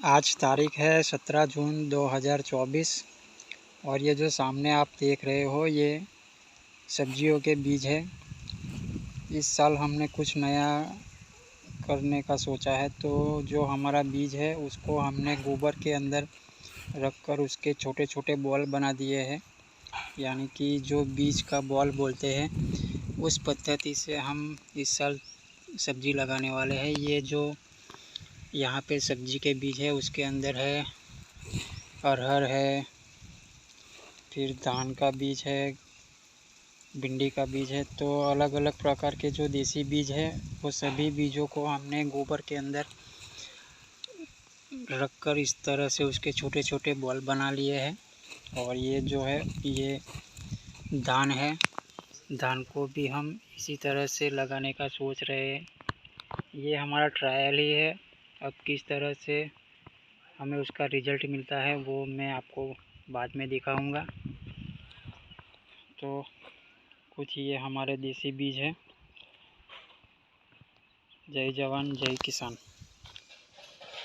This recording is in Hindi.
आज तारीख है 17 जून 2024 और ये जो सामने आप देख रहे हो ये सब्जियों के बीज है। इस साल हमने कुछ नया करने का सोचा है, तो जो हमारा बीज है उसको हमने गोबर के अंदर रखकर उसके छोटे छोटे बॉल बना दिए हैं, यानी कि जो बीज का बॉल बोलते हैं उस पद्धति से हम इस साल सब्जी लगाने वाले हैं। ये जो यहाँ पे सब्जी के बीज है उसके अंदर है अरहर है, फिर धान का बीज है, भिंडी का बीज है। तो अलग अलग प्रकार के जो देसी बीज है वो सभी बीजों को हमने गोबर के अंदर रखकर इस तरह से उसके छोटे छोटे बॉल बना लिए हैं। और ये जो है ये धान है, धान को भी हम इसी तरह से लगाने का सोच रहे हैं। ये हमारा ट्रायल ही है, अब किस तरह से हमें उसका रिज़ल्ट मिलता है वो मैं आपको बाद में दिखाऊंगा। तो कुछ ये हमारे देसी बीज है। जय जवान जय किसान।